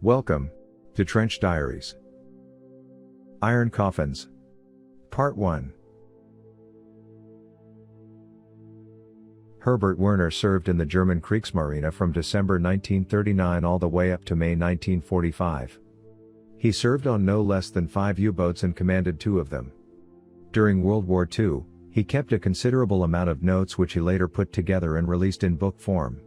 Welcome to Trench Diaries. Iron Coffins. Part 1. Herbert Werner served in the German Kriegsmarine from December 1939 all the way up to May 1945. He served on no less than 5 U-boats and commanded 2 of them. During World War II, he kept a considerable amount of notes which he later put together and released in book form.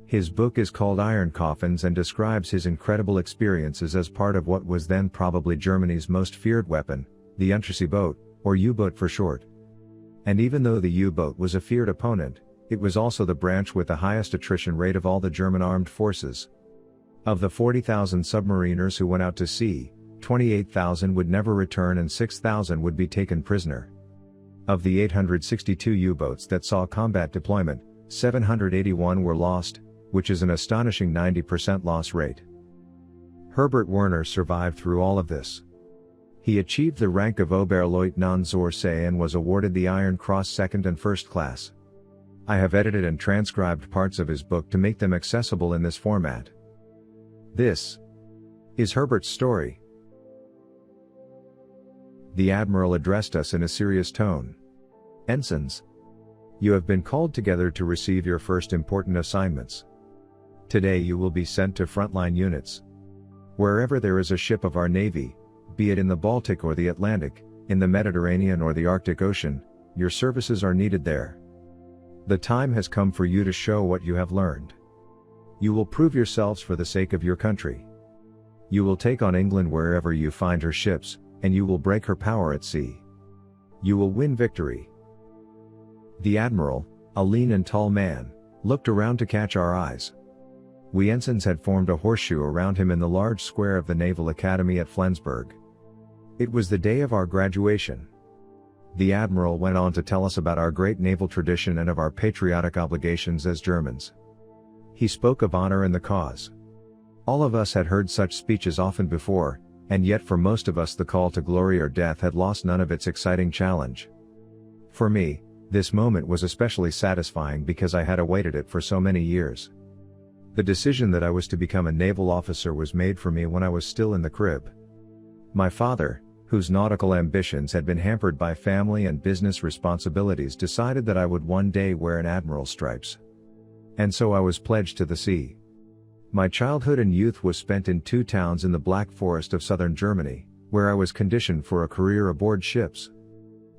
His book is called Iron Coffins and describes his incredible experiences as part of what was then probably Germany's most feared weapon, the Untersee boat, or U-boat for short. And even though the U-boat was a feared opponent, it was also the branch with the highest attrition rate of all the German armed forces. Of the 40,000 submariners who went out to sea, 28,000 would never return and 6,000 would be taken prisoner. Of the 862 U-boats that saw combat deployment, 781 were lost, which is an astonishing 90% loss rate. Herbert Werner survived through all of this. He achieved the rank of Oberleutnant zur See and was awarded the Iron Cross second and first class. I have edited and transcribed parts of his book to make them accessible in this format. This is Herbert's story. The Admiral addressed us in a serious tone. Ensigns, you have been called together to receive your first important assignments. Today you will be sent to frontline units. Wherever there is a ship of our Navy, be it in the Baltic or the Atlantic, in the Mediterranean or the Arctic Ocean, your services are needed there. The time has come for you to show what you have learned. You will prove yourselves for the sake of your country. You will take on England wherever you find her ships, and you will break her power at sea. You will win victory. The Admiral, a lean and tall man, looked around to catch our eyes. We ensigns had formed a horseshoe around him in the large square of the Naval Academy at Flensburg. It was the day of our graduation. The Admiral went on to tell us about our great naval tradition and of our patriotic obligations as Germans. He spoke of honor and the cause. All of us had heard such speeches often before, and yet for most of us the call to glory or death had lost none of its exciting challenge. For me, this moment was especially satisfying because I had awaited it for so many years. The decision that I was to become a naval officer was made for me when I was still in the crib. My father, whose nautical ambitions had been hampered by family and business responsibilities, decided that I would one day wear an admiral's stripes. And so I was pledged to the sea. My childhood and youth was spent in 2 towns in the Black Forest of southern Germany, where I was conditioned for a career aboard ships.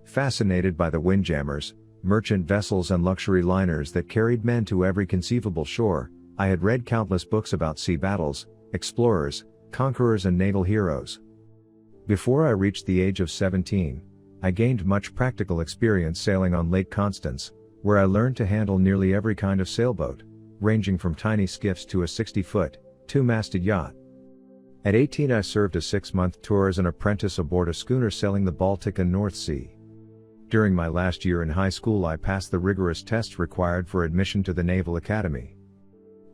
Fascinated by the windjammers, merchant vessels and luxury liners that carried men to every conceivable shore, I had read countless books about sea battles, explorers, conquerors and naval heroes. Before I reached the age of 17, I gained much practical experience sailing on Lake Constance, where I learned to handle nearly every kind of sailboat, ranging from tiny skiffs to a 60-foot, 2-masted yacht. At 18 I served a 6-month tour as an apprentice aboard a schooner sailing the Baltic and North Sea. During my last year in high school I passed the rigorous tests required for admission to the Naval Academy.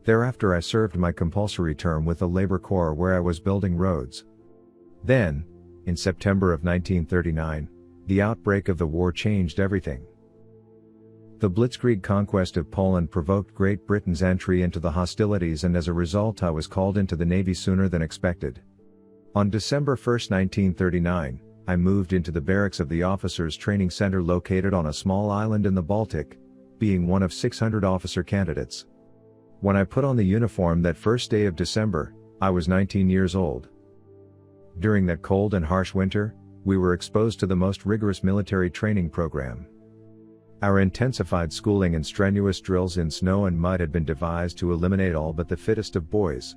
Thereafter I served my compulsory term with the Labor Corps where I was building roads. Then, in September of 1939, the outbreak of the war changed everything. The Blitzkrieg conquest of Poland provoked Great Britain's entry into the hostilities, and as a result I was called into the Navy sooner than expected. On December 1, 1939, I moved into the barracks of the Officers Training Center located on a small island in the Baltic, being one of 600 officer candidates. When I put on the uniform that first day of December, I was 19 years old. During that cold and harsh winter, we were exposed to the most rigorous military training program. Our intensified schooling and strenuous drills in snow and mud had been devised to eliminate all but the fittest of boys.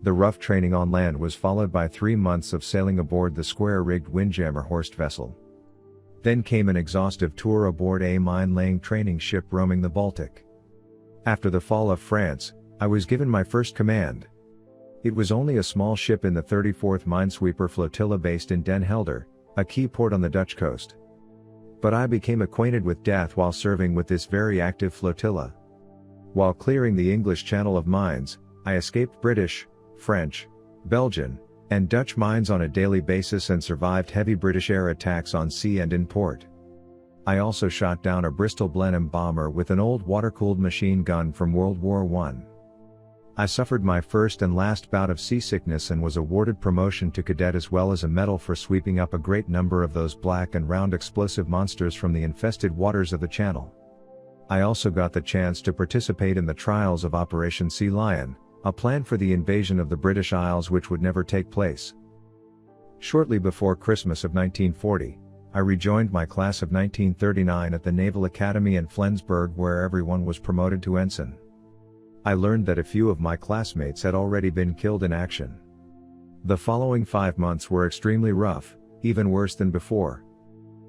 The rough training on land was followed by 3 months of sailing aboard the square-rigged windjammer Horst vessel. Then came an exhaustive tour aboard a mine-laying training ship roaming the Baltic. After the fall of France, I was given my first command. It was only a small ship in the 34th Minesweeper Flotilla based in Den Helder, a key port on the Dutch coast. But I became acquainted with death while serving with this very active flotilla. While clearing the English Channel of mines, I escaped British, French, Belgian, and Dutch mines on a daily basis and survived heavy British air attacks on sea and in port. I also shot down a Bristol Blenheim bomber with an old water-cooled machine gun from World War I. I suffered my first and last bout of seasickness and was awarded promotion to cadet as well as a medal for sweeping up a great number of those black and round explosive monsters from the infested waters of the Channel. I also got the chance to participate in the trials of Operation Sea Lion, a plan for the invasion of the British Isles which would never take place. Shortly before Christmas of 1940, I rejoined my class of 1939 at the Naval Academy in Flensburg where everyone was promoted to ensign. I learned that a few of my classmates had already been killed in action. The following 5 months were extremely rough, even worse than before.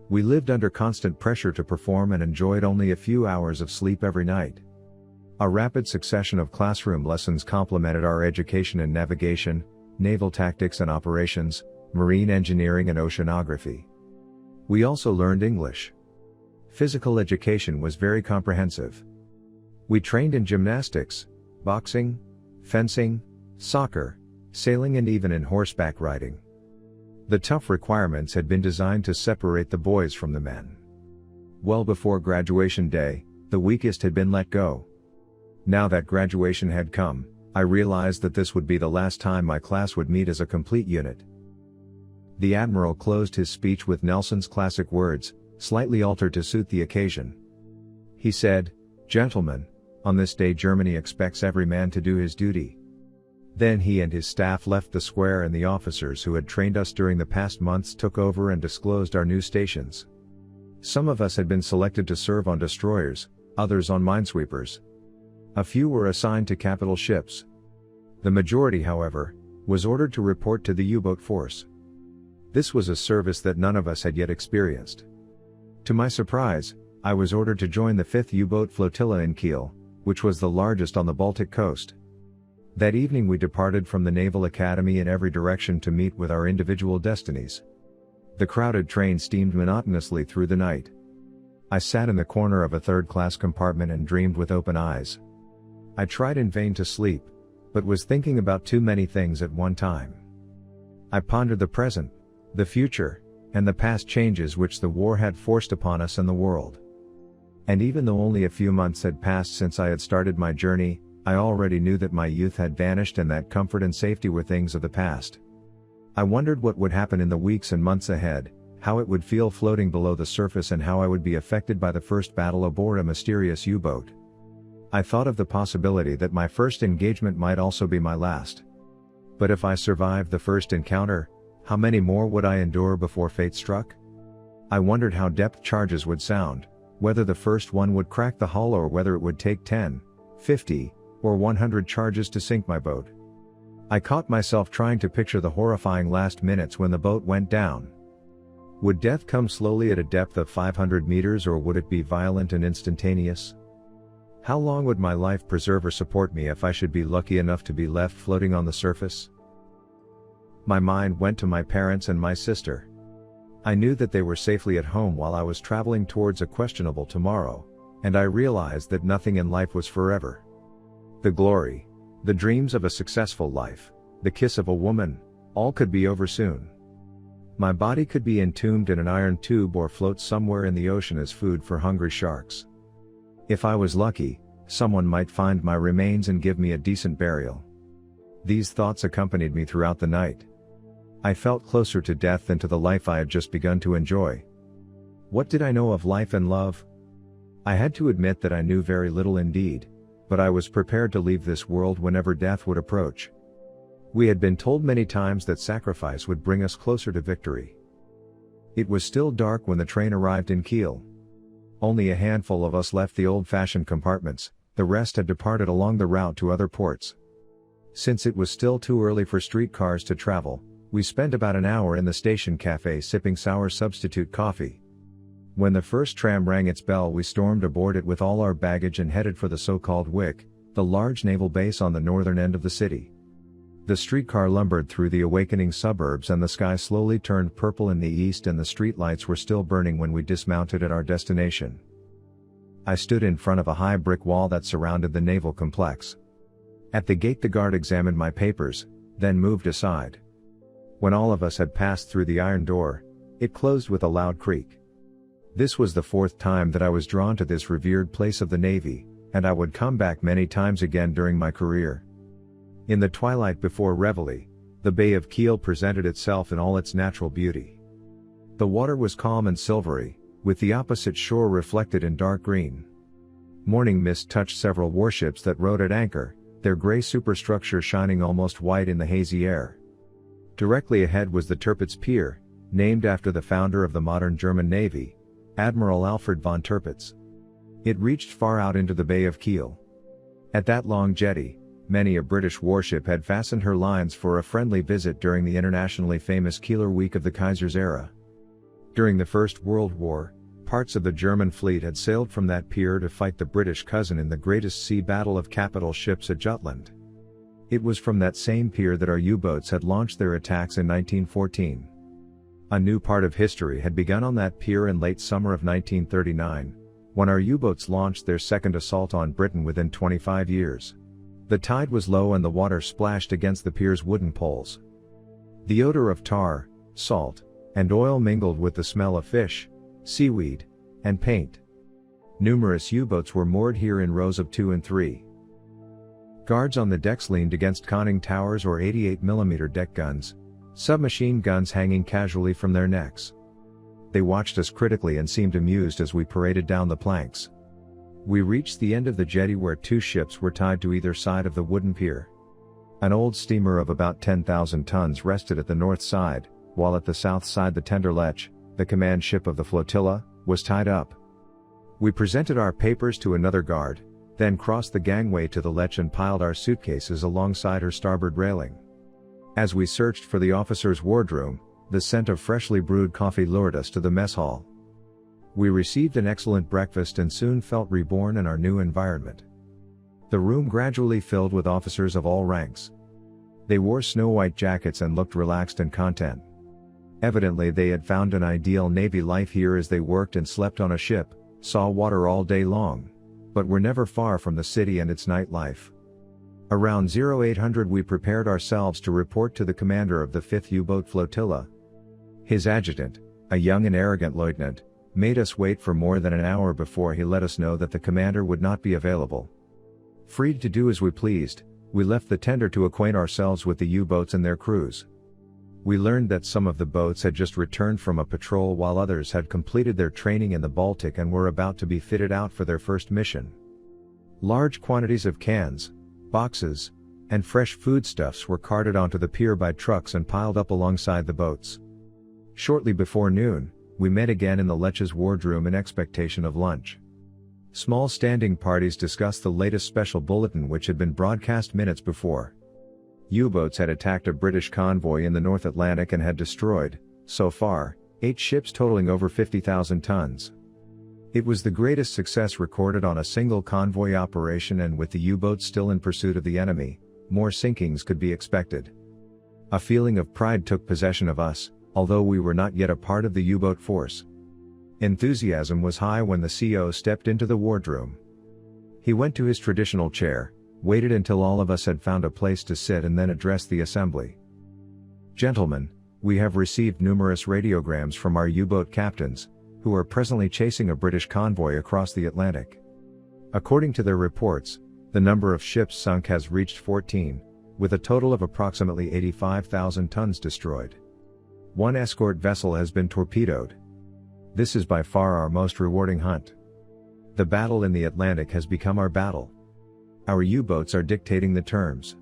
We lived under constant pressure to perform and enjoyed only a few hours of sleep every night. A rapid succession of classroom lessons complemented our education in navigation, naval tactics and operations, marine engineering and oceanography. We also learned English. Physical education was very comprehensive. We trained in gymnastics, boxing, fencing, soccer, sailing and even in horseback riding. The tough requirements had been designed to separate the boys from the men. Well before graduation day, the weakest had been let go. Now that graduation had come, I realized that this would be the last time my class would meet as a complete unit. The Admiral closed his speech with Nelson's classic words, slightly altered to suit the occasion. He said, "Gentlemen, on this day Germany expects every man to do his duty." Then he and his staff left the square and the officers who had trained us during the past months took over and disclosed our new stations. Some of us had been selected to serve on destroyers, others on minesweepers. A few were assigned to capital ships. The majority, however, was ordered to report to the U-boat force. This was a service that none of us had yet experienced. To my surprise, I was ordered to join the 5th U-boat flotilla in Kiel, which was the largest on the Baltic coast. That evening we departed from the Naval Academy in every direction to meet with our individual destinies. The crowded train steamed monotonously through the night. I sat in the corner of a third-class compartment and dreamed with open eyes. I tried in vain to sleep, but was thinking about too many things at one time. I pondered the present, the future, and the past changes which the war had forced upon us and the world. And even though only a few months had passed since I had started my journey, I already knew that my youth had vanished and that comfort and safety were things of the past. I wondered what would happen in the weeks and months ahead, how it would feel floating below the surface and how I would be affected by the first battle aboard a mysterious U-boat. I thought of the possibility that my first engagement might also be my last. But if I survived the first encounter, how many more would I endure before fate struck? I wondered how depth charges would sound, whether the first one would crack the hull or whether it would take 10, 50, or 100 charges to sink my boat. I caught myself trying to picture the horrifying last minutes when the boat went down. Would death come slowly at a depth of 500 meters or would it be violent and instantaneous? How long would my life preserver support me if I should be lucky enough to be left floating on the surface? My mind went to my parents and my sister. I knew that they were safely at home while I was traveling towards a questionable tomorrow, and I realized that nothing in life was forever. The glory, the dreams of a successful life, the kiss of a woman, all could be over soon. My body could be entombed in an iron tube or float somewhere in the ocean as food for hungry sharks. If I was lucky, someone might find my remains and give me a decent burial. These thoughts accompanied me throughout the night. I felt closer to death than to the life I had just begun to enjoy. What did I know of life and love? I had to admit that I knew very little indeed, but I was prepared to leave this world whenever death would approach. We had been told many times that sacrifice would bring us closer to victory. It was still dark when the train arrived in Kiel. Only a handful of us left the old-fashioned compartments, the rest had departed along the route to other ports. Since it was still too early for streetcars to travel, we spent about an hour in the station cafe sipping sour substitute coffee. When the first tram rang its bell, we stormed aboard it with all our baggage and headed for the so-called Wick, the large naval base on the northern end of the city. The streetcar lumbered through the awakening suburbs and the sky slowly turned purple in the east and the streetlights were still burning when we dismounted at our destination. I stood in front of a high brick wall that surrounded the naval complex. At the gate the guard examined my papers, then moved aside. When all of us had passed through the iron door, it closed with a loud creak. This was the 4th time that I was drawn to this revered place of the Navy, and I would come back many times again during my career. In the twilight before reveille, the Bay of Kiel presented itself in all its natural beauty. The water was calm and silvery, with the opposite shore reflected in dark green. Morning mist touched several warships that rode at anchor, their gray superstructure shining almost white in the hazy air. Directly ahead was the Tirpitz Pier, named after the founder of the modern German Navy, Admiral Alfred von Tirpitz. It reached far out into the Bay of Kiel. At that long jetty, many a British warship had fastened her lines for a friendly visit during the internationally famous Kieler Week of the Kaiser's era. During the First World War, parts of the German fleet had sailed from that pier to fight the British cousin in the greatest sea battle of capital ships at Jutland. It was from that same pier that our U-boats had launched their attacks in 1914. A new part of history had begun on that pier in late summer of 1939, when our U-boats launched their second assault on Britain within 25 years. The tide was low and the water splashed against the pier's wooden poles. The odor of tar, salt, and oil mingled with the smell of fish, seaweed, and paint. Numerous U-boats were moored here in rows of 2 and 3. Guards on the decks leaned against conning towers or 88mm deck guns, submachine guns hanging casually from their necks. They watched us critically and seemed amused as we paraded down the planks. We reached the end of the jetty where 2 ships were tied to either side of the wooden pier. An old steamer of about 10,000 tons rested at the north side, while at the south side the tender Lech, the command ship of the flotilla, was tied up. We presented our papers to another guard, then crossed the gangway to the Lech and piled our suitcases alongside her starboard railing. As we searched for the officer's wardroom, the scent of freshly brewed coffee lured us to the mess hall. We received an excellent breakfast and soon felt reborn in our new environment. The room gradually filled with officers of all ranks. They wore snow-white jackets and looked relaxed and content. Evidently they had found an ideal Navy life here as they worked and slept on a ship, saw water all day long, but were never far from the city and its nightlife. Around 0800 we prepared ourselves to report to the commander of the 5th U-boat flotilla. His adjutant, a young and arrogant lieutenant, made us wait for more than an hour before he let us know that the commander would not be available. Freed to do as we pleased, we left the tender to acquaint ourselves with the U-boats and their crews. We learned that some of the boats had just returned from a patrol while others had completed their training in the Baltic and were about to be fitted out for their first mission. Large quantities of cans, boxes, and fresh foodstuffs were carted onto the pier by trucks and piled up alongside the boats. Shortly before noon, we met again in the Lech's wardroom in expectation of lunch. Small standing parties discussed the latest special bulletin which had been broadcast minutes before. U-boats had attacked a British convoy in the North Atlantic and had destroyed, so far, 8 ships totaling over 50,000 tons. It was the greatest success recorded on a single convoy operation, and with the U-boats still in pursuit of the enemy, more sinkings could be expected. A feeling of pride took possession of us, although we were not yet a part of the U-boat force. Enthusiasm was high when the CO stepped into the wardroom. He went to his traditional chair, waited until all of us had found a place to sit, and then addressed the assembly. "Gentlemen, we have received numerous radiograms from our U-boat captains, who are presently chasing a British convoy across the Atlantic. According to their reports, the number of ships sunk has reached 14, with a total of approximately 85,000 tons destroyed. 1 escort vessel has been torpedoed. This is by far our most rewarding hunt. The battle in the Atlantic has become our battle. Our U-boats are dictating the terms.